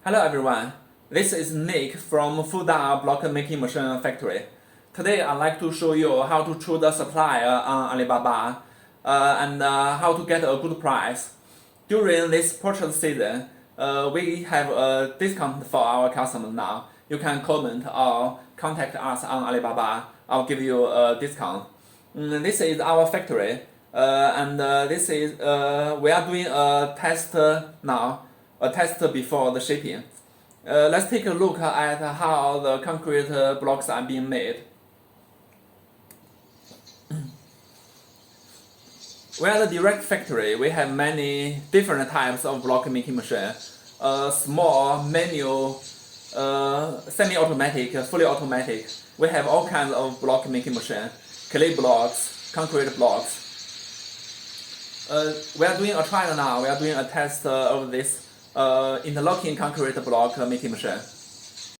Hello everyone, this is Nick from Fuda Block Making Machine Factory. Today I'd like to show you how to choose a supplier on Alibaba and how to get a good price. During this purchase season, we have a discount for our customers now. You can comment or contact us on Alibaba. I'll give you a discount. This is our factory and this is we are doing a test now. A test before the shipping. Let's take a look at how the concrete blocks are being made. We are the direct factory. We have many different types of block making machine. Small, manual, semi-automatic, fully automatic. We have all kinds of block making machine. Clay blocks, concrete blocks. We are doing a trial now. We are doing a test of this interlocking concrete block making machine.